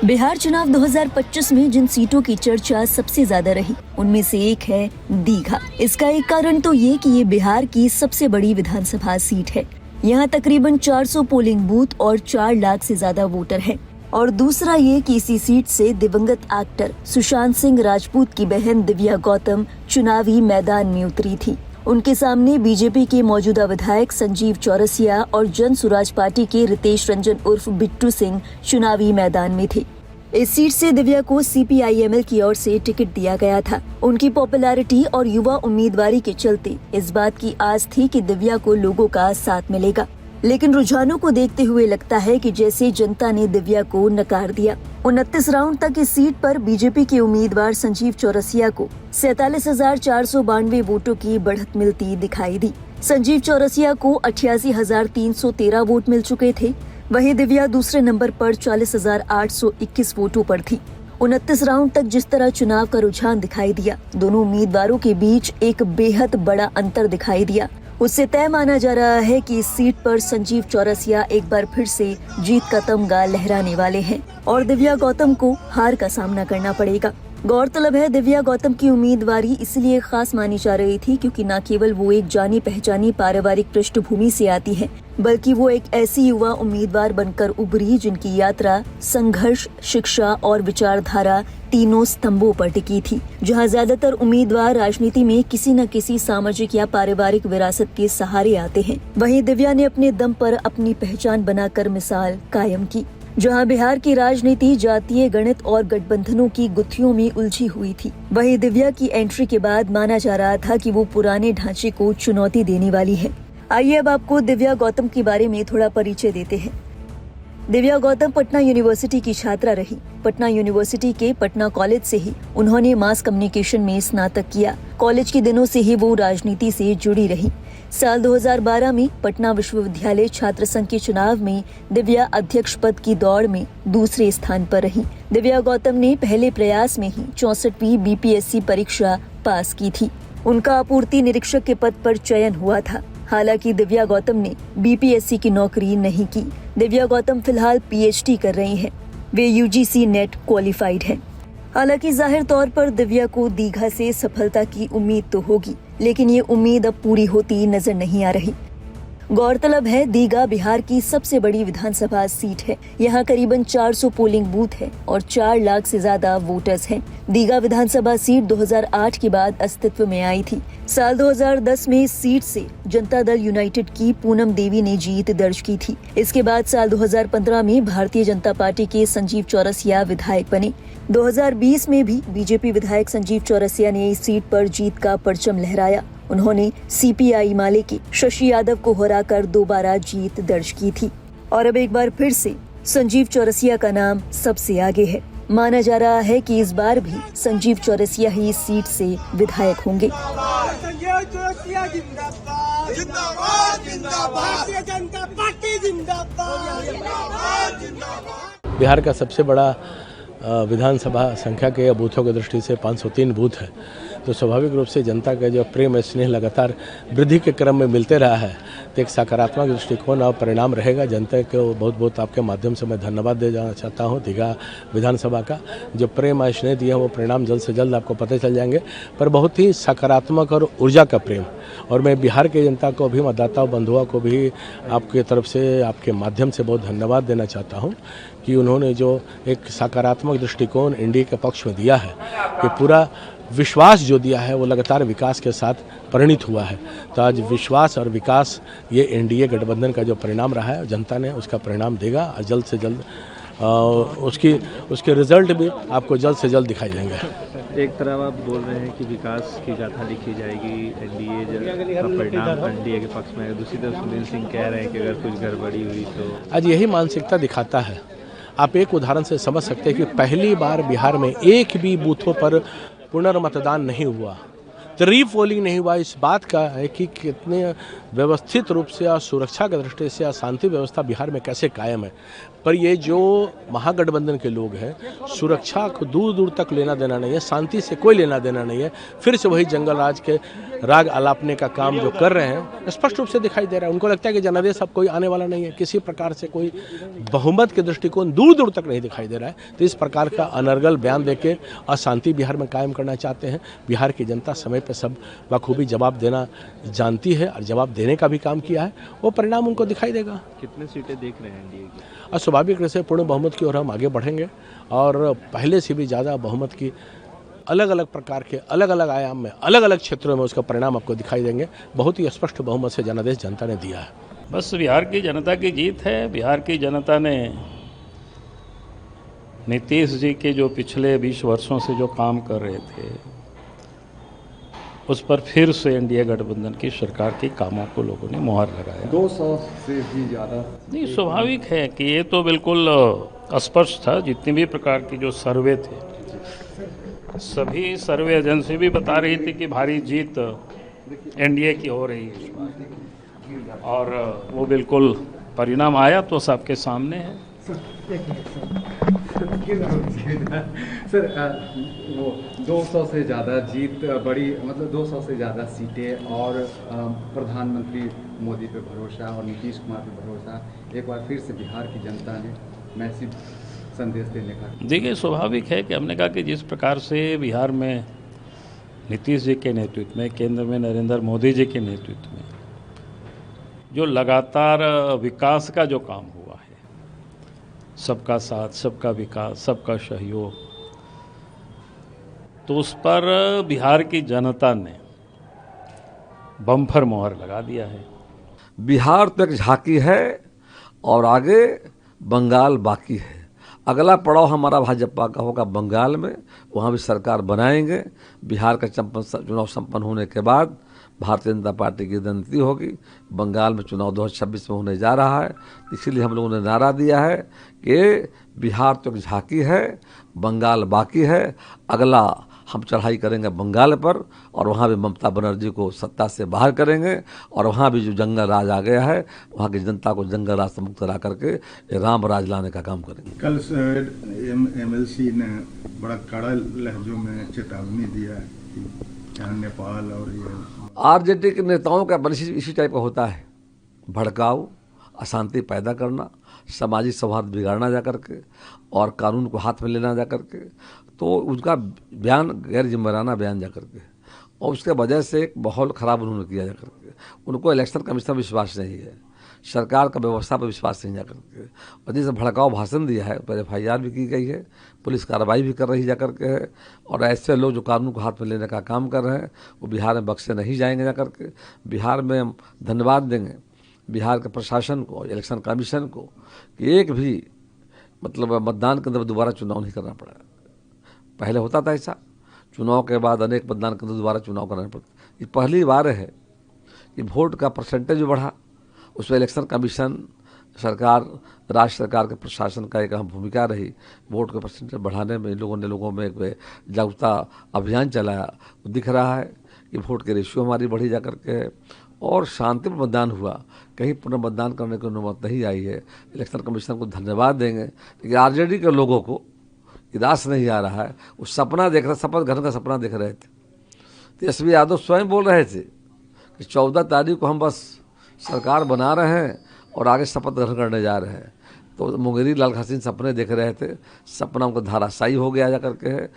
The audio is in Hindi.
बिहार चुनाव 2025 में जिन सीटों की चर्चा सबसे ज्यादा रही उनमें से एक है दीघा। इसका एक कारण तो ये कि ये बिहार की सबसे बड़ी विधानसभा सीट है। यहाँ तकरीबन 400 पोलिंग बूथ और 4 लाख से ज्यादा वोटर हैं। और दूसरा ये कि इसी सीट से दिवंगत एक्टर सुशांत सिंह राजपूत की बहन दिव्या गौतम चुनावी मैदान में उतरी थी। उनके सामने बीजेपी के मौजूदा विधायक संजीव चौरसिया और जन सुराज पार्टी के रितेश रंजन उर्फ बिट्टू सिंह चुनावी मैदान में थे। इस सीट से दिव्या को CPIML की ओर से टिकट दिया गया था। उनकी पॉपुलैरिटी और युवा उम्मीदवारी के चलते इस बात की आस थी कि दिव्या को लोगों का साथ मिलेगा, लेकिन रुझानों को देखते हुए लगता है कि जैसे जनता ने दिव्या को नकार दिया। 29 राउंड तक इस सीट पर बीजेपी के उम्मीदवार संजीव चौरसिया को 47,492 वोटों की बढ़त मिलती दिखाई दी। संजीव चौरसिया को 88,313 वोट मिल चुके थे। वहीं दिव्या दूसरे नंबर पर 40,821 वोटों पर थी। 29 राउंड तक जिस तरह चुनाव का रुझान दिखाई दिया, दोनों उम्मीदवारों के बीच एक बेहद बड़ा अंतर दिखाई दिया। उससे तय माना जा रहा है कि इस सीट पर संजीव चौरसिया एक बार फिर से जीत का तमगा लहराने वाले हैं और दिव्या गौतम को हार का सामना करना पड़ेगा। गौरतलब है, दिव्या गौतम की उम्मीदवारी इसलिए खास मानी जा रही थी क्योंकि न केवल वो एक जानी पहचानी पारिवारिक पृष्ठभूमि से आती है, बल्कि वो एक ऐसी युवा उम्मीदवार बनकर उभरी जिनकी यात्रा संघर्ष, शिक्षा और विचारधारा तीनों स्तंभों पर टिकी थी। जहां ज्यादातर उम्मीदवार राजनीति में किसी न किसी सामाजिक या पारिवारिक विरासत के सहारे आते हैं, वहीं दिव्या ने अपने दम पर अपनी पहचान बनाकर मिसाल कायम की। जहां बिहार की राजनीति जातीय गणित और गठबंधनों की गुत्थियों में उलझी हुई थी, वहीं दिव्या की एंट्री के बाद माना जा रहा था कि वो पुराने ढांचे को चुनौती देने वाली है। आइए अब आपको दिव्या गौतम के बारे में थोड़ा परिचय देते हैं। दिव्या गौतम पटना यूनिवर्सिटी की छात्रा रही। पटना यूनिवर्सिटी के पटना कॉलेज से ही उन्होंने मास कम्युनिकेशन में स्नातक किया। कॉलेज के दिनों से ही वो राजनीति से जुड़ी रही। साल 2012 में पटना विश्वविद्यालय छात्र संघ के चुनाव में दिव्या अध्यक्ष पद की दौड़ में दूसरे स्थान पर रही। दिव्या गौतम ने पहले प्रयास में ही 64वीं BPSC परीक्षा पास की थी। उनका आपूर्ति निरीक्षक के पद पर चयन हुआ था। हालांकि दिव्या गौतम ने BPSC की नौकरी नहीं की। दिव्या गौतम फिलहाल PhD कर रही हैं। वे UGC नेट क्वालिफाइड हैं। हालांकि जाहिर तौर पर दिव्या को दीघा से सफलता की उम्मीद तो होगी, लेकिन ये उम्मीद अब पूरी होती नजर नहीं आ रही। गौरतलब है, दीघा बिहार की सबसे बड़ी विधानसभा सीट है। यहाँ करीबन 400 पोलिंग बूथ है और 4 लाख से ज्यादा वोटर्स हैं। दीघा विधानसभा सीट 2008 के बाद अस्तित्व में आई थी। साल 2010 में इस सीट से जनता दल यूनाइटेड की पूनम देवी ने जीत दर्ज की थी। इसके बाद साल 2015 में भारतीय जनता पार्टी के संजीव चौरसिया विधायक बने। 2020 में भी बीजेपी विधायक संजीव चौरसिया ने इस सीट पर जीत का परचम लहराया। उन्होंने CPI माले के शशि यादव को हराकर दोबारा जीत दर्ज की थी और अब एक बार फिर से संजीव चौरसिया का नाम सबसे आगे है। माना जा रहा है कि इस बार भी संजीव चौरसिया ही इस सीट से विधायक होंगे। बिहार का सबसे बड़ा विधानसभा संख्या के बूथों की दृष्टि से 503 बूथ है, तो स्वाभाविक रूप से जनता का जो प्रेम स्नेह लगातार वृद्धि के क्रम में मिलते रहा है, तो एक सकारात्मक दृष्टिकोण और परिणाम रहेगा। जनता को बहुत बहुत आपके माध्यम से मैं धन्यवाद दे जाना चाहता हूँ। दीघा विधानसभा का जो प्रेम और स्नेह दिया वो परिणाम जल्द से जल्द आपको पता चल जाएंगे, पर बहुत ही सकारात्मक और ऊर्जा का प्रेम। और मैं बिहार की जनता को भी, मतदाताओं बंधुओं को भी आपके तरफ से, आपके माध्यम से बहुत धन्यवाद देना चाहता हूँ कि उन्होंने जो एक सकारात्मक दृष्टिकोण इंडिया के पक्ष में दिया है, कि पूरा विश्वास जो दिया है वो लगातार विकास के साथ परिणित हुआ है। तो आज विश्वास और विकास ये NDA गठबंधन का जो परिणाम रहा है, जनता ने उसका परिणाम देगा और जल्द से जल्द उसके रिजल्ट भी आपको जल्द से जल्द दिखाई देंगे। एक तरफ आप बोल रहे हैं कि विकास की गाथा लिखी जाएगी, NDA का परिणाम NDA के पक्ष में है, दूसरी तरफ सुनील सिंह कह रहे हैं कि अगर कुछ गड़बड़ी हुई तो। आज यही मानसिकता दिखाता है। आप एक उदाहरण से समझ सकते हैं कि पहली बार बिहार में एक भी बूथों पर पुनर्मतदान नहीं हुआ। रीपोलिंग नहीं हुआ इस बात का है कि कितने व्यवस्थित रूप से और सुरक्षा की दृष्टि से और शांति व्यवस्था बिहार में कैसे कायम है। पर ये जो महागठबंधन के लोग हैं, सुरक्षा को दूर दूर तक लेना देना नहीं है, शांति से कोई लेना देना नहीं है, फिर से वही जंगल राज के राग अलापने का काम जो कर रहे हैं स्पष्ट रूप से दिखाई दे रहा है। उनको लगता है कि जनादेश अब कोई आने वाला नहीं है, किसी प्रकार से कोई बहुमत के दृष्टिकोण दूर दूर तक नहीं दिखाई दे रहा है। तो इस प्रकार का अनर्गल बयान देके अशांति बिहार में कायम करना चाहते हैं। बिहार की जनता समय पर सब बखूबी जवाब देना जानती है और जवाब देने का भी काम किया है, वो परिणाम उनको दिखाई देगा। कितने सीटें देख रहे हैं एनडीए की? और स्वाभाविक रूप से पूर्ण बहुमत की ओर हम आगे बढ़ेंगे और पहले से भी ज़्यादा बहुमत की अलग अलग प्रकार के अलग अलग आयाम में अलग अलग क्षेत्रों में उसका परिणाम आपको दिखाई देंगे। बहुत ही स्पष्ट बहुमत से जनादेश जनता ने दिया है। बस बिहार की जनता की जीत है। बिहार की जनता ने नीतीश जी के जो पिछले 20 वर्षों से जो काम कर रहे थे उस पर फिर से एनडीए गठबंधन की सरकार के कामों को लोगों ने मुहर लगाया। 200 से भी ज़्यादा नहीं, स्वाभाविक है कि ये तो बिल्कुल स्पष्ट था। जितने भी प्रकार की जो सर्वे थे, सभी सर्वे एजेंसी भी बता रही थी कि भारी जीत एनडीए की हो रही है इस बार, और वो बिल्कुल परिणाम आया तो सबके सामने है। सर वो 200 से ज़्यादा जीत बड़ी, मतलब 200 से ज़्यादा सीटें और प्रधानमंत्री मोदी पे भरोसा और नीतीश कुमार पे भरोसा, एक बार फिर से बिहार की जनता ने मैसिव संदेश देने का। देखिए, स्वाभाविक है कि हमने कहा कि जिस प्रकार से बिहार में नीतीश जी के नेतृत्व में, केंद्र में नरेंद्र मोदी जी के नेतृत्व में जो लगातार विकास का जो काम हुआ है, सबका साथ, सबका विकास, सबका सहयोग, तो उस पर बिहार की जनता ने बम्पर मोहर लगा दिया है। बिहार तो एक झांकी है और आगे बंगाल बाकी है। अगला पड़ाव हमारा भाजपा का होगा बंगाल में, वहाँ भी सरकार बनाएंगे। बिहार का चुनाव संपन्न होने के बाद भारतीय जनता पार्टी की रणनीति होगी। बंगाल में चुनाव 2026 में होने जा रहा है, इसीलिए हम लोगों ने नारा दिया है कि बिहार तो एक झांकी है, बंगाल बाकी है। अगला हम चढ़ाई करेंगे बंगाल पर और वहाँ भी ममता बनर्जी को सत्ता से बाहर करेंगे और वहाँ भी जो जंगल राज आ गया है, वहाँ की जनता को जंगल राज से मुक्त करा करके राम राज लाने का काम करेंगे। कल एमएलसी ने बड़ा कड़ा लहजों में चेतावनी दिया है कि यहाँ नेपाल और ये आरजेडी के नेताओं का बल इसी टाइप का होता है, भड़काऊ, अशांति पैदा करना, सामाजिक सौहार्द बिगाड़ना जा करके और कानून को हाथ में लेना जा करके, तो उसका बयान गैर जिम्मेदाराना बयान जा करके, और उसके वजह से एक माहौल ख़राब उन्होंने किया जा करके। उनको इलेक्शन कमीशन पर विश्वास नहीं है, सरकार का व्यवस्था पर विश्वास नहीं जा करके, और जिसे भड़काऊ भाषण दिया है पर FIR भी की गई है, पुलिस कार्रवाई भी कर रही जा करके है। और ऐसे लोग जो कानून को हाथ में लेने का काम कर रहे हैं वो बिहार में बख्शे नहीं जाएंगे जा करके। बिहार में हम धन्यवाद देंगे बिहार के प्रशासन को, इलेक्शन कमीशन को, कि एक भी मतलब मतदान के अंदर दोबारा चुनाव नहीं करना पड़ा। पहले होता था ऐसा, चुनाव के बाद अनेक मतदान के अंदर दोबारा चुनाव करना पड़ता। ये पहली बार है कि वोट का परसेंटेज बढ़ा, उसमें इलेक्शन कमीशन, सरकार, राज्य सरकार के प्रशासन का एक अहम भूमिका रही। वोट के परसेंटेज बढ़ाने में लोगों में एक जागरूकता अभियान चलाया। दिख रहा है कि वोट के रेशियो हमारी बढ़ी जा करके है और शांति में मतदान हुआ, कहीं पुनर्मतदान करने की अनुमति नहीं आई है। इलेक्शन कमीशन को धन्यवाद देंगे, लेकिन आरजेडी के लोगों को निराश नहीं आ रहा है। वो सपना देख रहे, शपथ ग्रहण का सपना देख रहे थे। तेजस्वी यादव स्वयं बोल रहे थे कि 14 तारीख को हम बस सरकार बना रहे हैं और आगे शपथ ग्रहण करने जा रहे हैं। तो मुंगेरी लाल हसीन सपने देख रहे थे, सपना उनका धाराशायी हो गया जा करके है।